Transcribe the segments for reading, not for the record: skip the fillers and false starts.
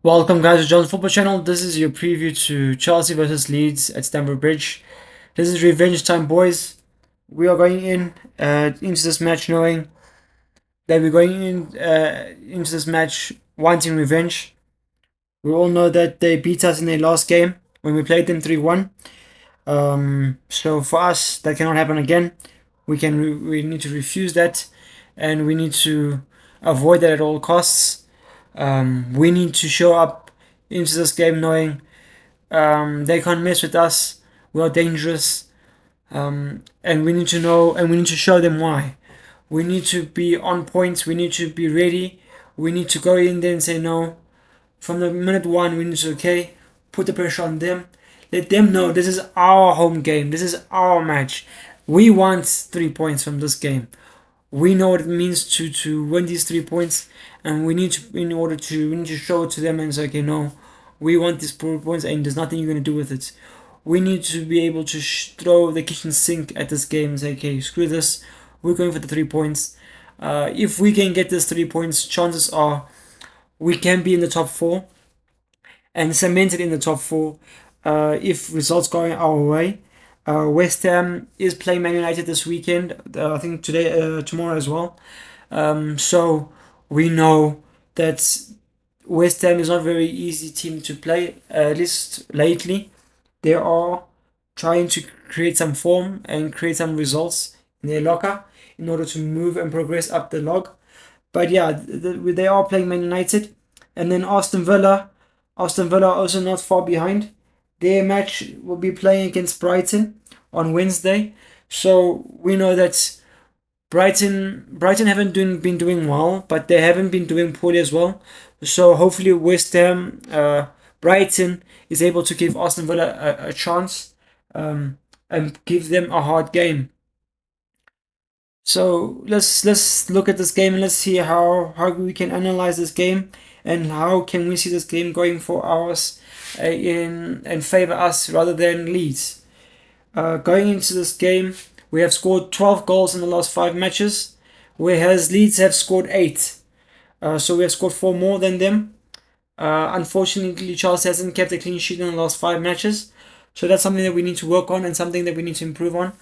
Welcome, guys, to John's Football Channel. This is your preview to Chelsea versus Leeds at Stamford Bridge. This is revenge time, boys. We are going into this match knowing that we're going into this match wanting revenge. We all know that they beat us in their last game when we played them 3-1. So for us, that cannot happen again. We need to refuse that, and we need to avoid that at all costs. We need to show up into this game knowing they can't mess with us. We are dangerous, and we need to know, and we need to show them why. We need to be on point. We need to be ready. We need to go in there and say no. From the minute one, we need to put the pressure on them. Let them know this is our home game. This is our match. We want 3 points from this game. We know what it means to win these 3 points, and we need to we need to show it to them and say, okay, no, we want these 4 points, and there's nothing you're gonna do with it. We need to be able to throw the kitchen sink at this game and say, okay, screw this, we're going for the 3 points. If we can get this 3 points, chances are we can be in the top four and cemented in the top four if results go our way. West Ham is playing Man United this weekend. I think tomorrow as well. So we know that West Ham is not a very easy team to play. At least lately, they are trying to create some form and create some results in their locker in order to move and progress up the log. But yeah, they are playing Man United, and then Aston Villa. Aston Villa also not far behind. Their match will be playing against Brighton on Wednesday. So we know that Brighton haven't been doing well, but they haven't been doing poorly as well. So hopefully West Ham, Brighton is able to give Aston Villa a chance, and give them a hard game. So let's look at this game and let's see how we can analyze this game and how can we see this game going for ours in and favor us rather than Leeds. Going into this game, we have scored 12 goals in the last 5 matches, whereas Leeds have scored 8. So we have scored 4 more than them. Unfortunately, Chelsea hasn't kept a clean sheet in the last 5 matches, so that's something that we need to work on and something that we need to improve on.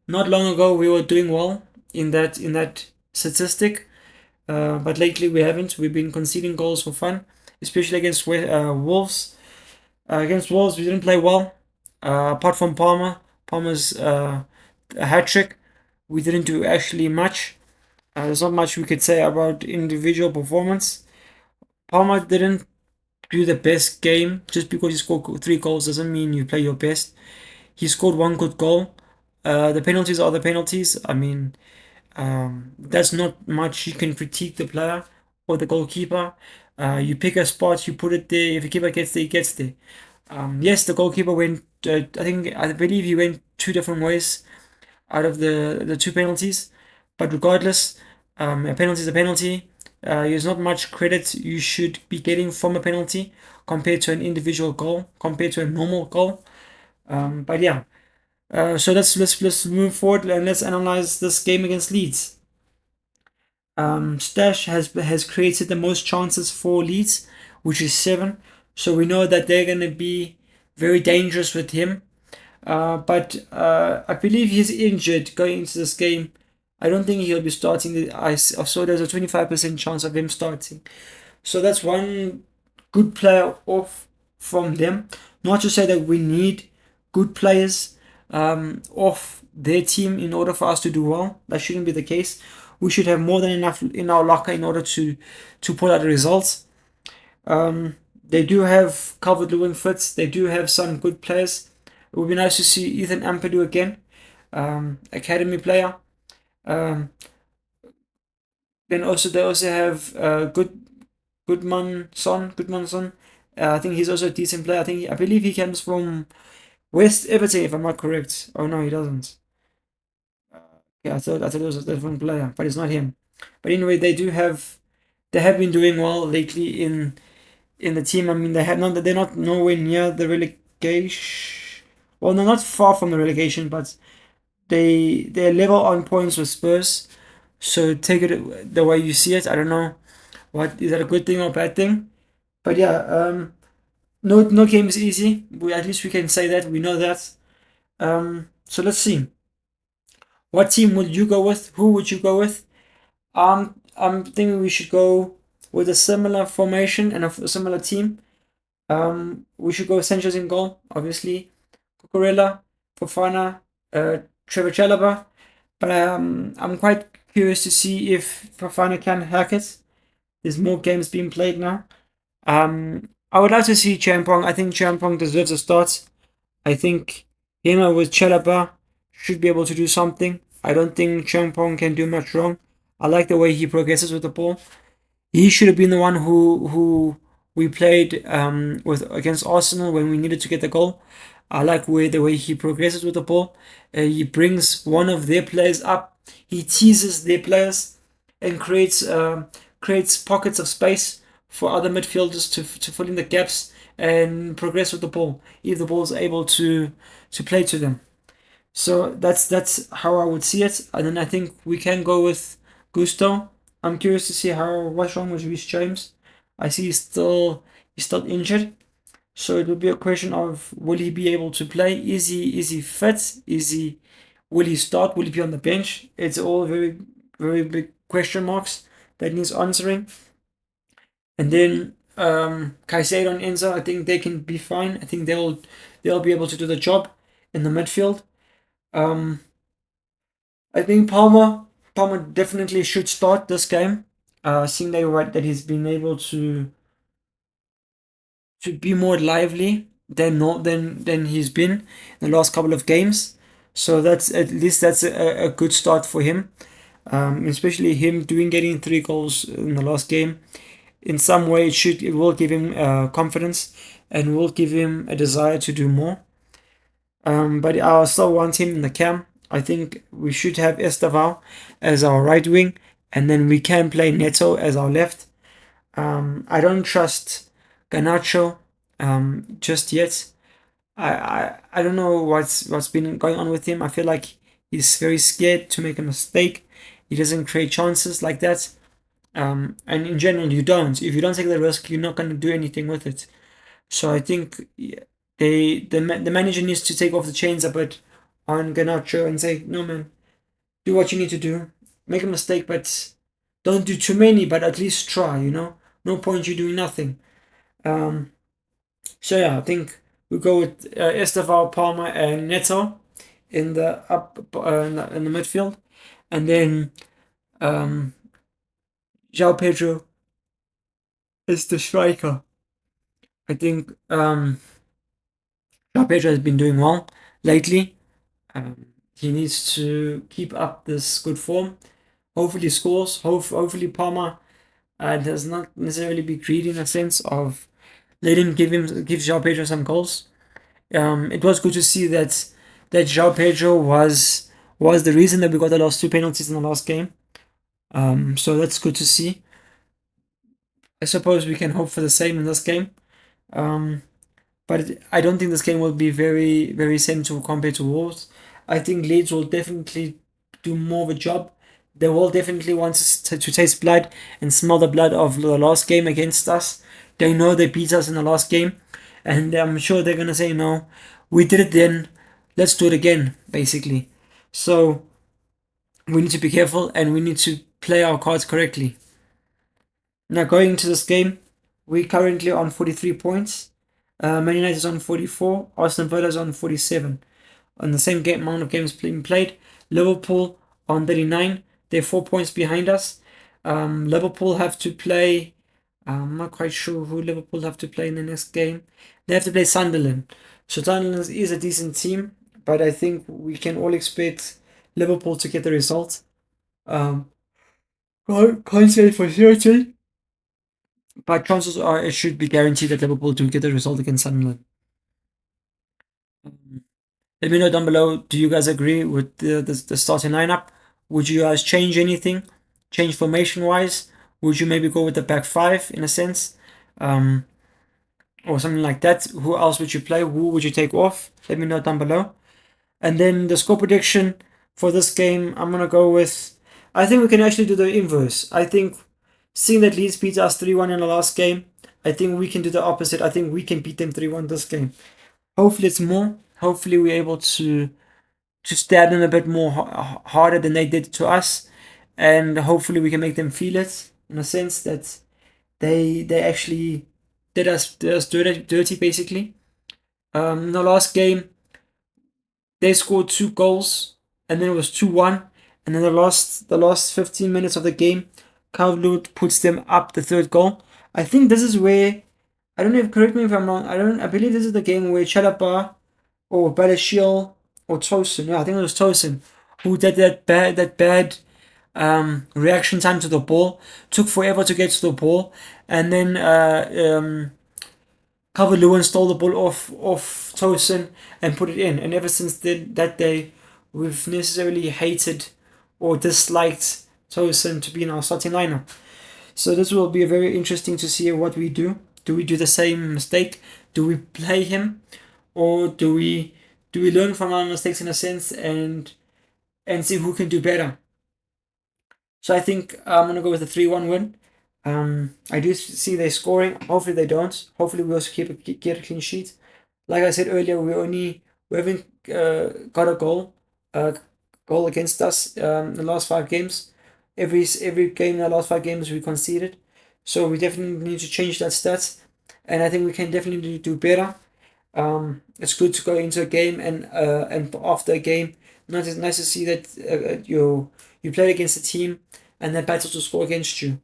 Not long ago, we were doing well in that statistic, but lately we haven't. We've been conceding goals for fun, especially against Wolves. Against Wolves, we didn't play well. Apart from Palmer's a hat trick, we didn't do actually much. There's not much we could say about individual performance. Palmer didn't do the best game. Just because you score 3 goals doesn't mean you play your best. He scored one good goal. The penalties are the penalties. I mean, that's not much you can critique the player or the goalkeeper. You pick a spot, you put it there. If the keeper gets there, he gets there. Yes, the goalkeeper went. I believe he went 2 different ways out of the 2 penalties. But regardless, a penalty is a penalty. There's not much credit you should be getting from a penalty compared to an individual goal, compared to a normal goal. But yeah, so let's move forward and let's analyze this game against Leeds. Stash has created the most chances for Leeds, which is 7. So we know that they're going to be very dangerous with him. But I believe he's injured going into this game. I don't think he'll be starting. I saw there's a 25% chance of him starting. So that's one good player off from them. Not to say that we need good players off their team in order for us to do well. That shouldn't be the case. We should have more than enough in our locker in order to pull out the results. They do have Calvert-Lewin fits. They do have some good players. It would be nice to see Ethan Ampadu again, academy player. Then also they also have Goodmanson. I think he's also a decent player. I believe he comes from West Everton, if I'm not correct. Oh no, he doesn't. Yeah, I thought it was a different player, but it's not him. But anyway, they have been doing well lately in the team. I mean, they're not nowhere near the relegation. Well, they're not far from the relegation, but they're level on points with Spurs. So take it the way you see it. I don't know what is that a good thing or bad thing. But yeah, no game is easy. At least we can say that we know that. So let's see. What team would you go with? Who would you go with? I'm thinking we should go with a similar formation and a similar team. We should go Sanchez in goal, obviously. Cucurella, Fofana, Trevor Chalobah. But I'm quite curious to see if Fofana can hack it. There's more games being played now. I would like to see Champong. I think Champong deserves a start. I think him with Chalobah should be able to do something. I don't think Champong can do much wrong. I like the way he progresses with the ball. He should have been the one who we played with against Arsenal when we needed to get the goal. I like the way he progresses with the ball. He brings one of their players up. He teases their players and creates pockets of space for other midfielders to fill in the gaps and progress with the ball if the ball is able to play to them. So that's how I would see it. And then I think we can go with Gusto. I'm curious to see how what's wrong with Reece James. I see he's still injured. So it will be a question of will he be able to play? Is he fit? Will he start? Will he be on the bench? It's all very big question marks that needs answering. And then Caicedo and Enzo, I think they can be fine. I think they'll be able to do the job in the midfield. Um, I think Palmer definitely should start this game. Seeing that he's been able to be more lively than he's been in the last couple of games. So that's a good start for him. Especially him getting 3 goals in the last game. In some way, it will give him confidence and will give him a desire to do more. But I still want him in the camp. I think we should have Esteval as our right wing, and then we can play Neto as our left. I don't trust Ganacho just yet. I don't know what's been going on with him. I feel like he's very scared to make a mistake. He doesn't create chances like that. And in general, you don't. If you don't take the risk, you're not going to do anything with it. So I think the manager needs to take off the chains a bit on Garnacho and say, no man, do what you need to do. Make a mistake, but don't do too many. But at least try. No point you doing nothing. Um, so yeah, I think we go with Esteval, Palmer, and Neto in the in the midfield, and then um, João Pedro is the striker. I think João Pedro has been doing well lately. He needs to keep up this good form. Hopefully scores. Hopefully Palmer does not necessarily be greedy in a sense of letting give João Pedro some goals. It was good to see that João Pedro was the reason that we got the last 2 penalties in the last game. So that's good to see. I suppose we can hope for the same in this game. Um, but I don't think this game will be very same to compared to Wolves. I think Leeds will definitely do more of a job. They will definitely want to taste blood and smell the blood of the last game against us. They know they beat us in the last game, and I'm sure they're gonna say no. We did it then. Let's do it again, basically. So we need to be careful and we need to play our cards correctly. Now going into this game, we currently on 43 points. Man United is on 44. Aston Villa is on 47. On the same amount of games being played. Liverpool on 39. They're 4 points behind us. Liverpool have to play. I'm not quite sure who Liverpool have to play in the next game. They have to play Sunderland. So Sunderland is a decent team, but I think we can all expect Liverpool to get the result. Can't say for certain, but chances are it should be guaranteed that Liverpool do get the result against Sunderland. Let me know down below. Do you guys agree with the starting lineup? Would you guys change anything? Change formation wise? Would you maybe go with the back five in a sense? Or something like that? Who else would you play? Who would you take off? Let me know down below. And then the score prediction for this game, I'm gonna go with. I think we can actually do the inverse. I think seeing that Leeds beat us 3-1 in the last game, I think we can do the opposite. I think we can beat them 3-1 this game. Hopefully it's more. Hopefully we're able to stab them a bit more harder than they did to us, and hopefully we can make them feel it in a sense that they actually did us dirty basically. In the last game they scored 2 goals, and then it was 2-1, and then the last 15 minutes of the game, Calvert puts them up the third goal. I think this is where, I don't know if, correct me if I'm wrong. I believe this is the game where Chalaba or Balashil or Tosin, yeah, I think it was Tosin, who did that bad reaction time to the ball, took forever to get to the ball, and then Calvert-Lewin stole the ball off Tosin and put it in. And ever since that day, we've necessarily hated or disliked Tosin to be in our starting lineup. So this will be very interesting to see what we do. Do we do the same mistake? Do we play him, or do we learn from our mistakes in a sense and see who can do better? So I think I'm gonna go with a 3-1 win. I do see they scoring. Hopefully they don't. Hopefully we also get a clean sheet. Like I said earlier, we haven't got a goal against us in the last 5 games. Every game in the last 5 games we conceded. So we definitely need to change that stat, and I think we can definitely do better. It's good to go into a game and after a game, nice to see that you played against a team and they battled to score against you.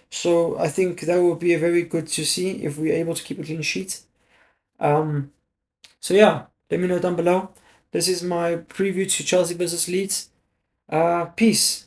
So I think that will be a very good to see if we're able to keep a clean sheet. Um, so yeah, let me know down below. This is my preview to Chelsea versus Leeds. Peace.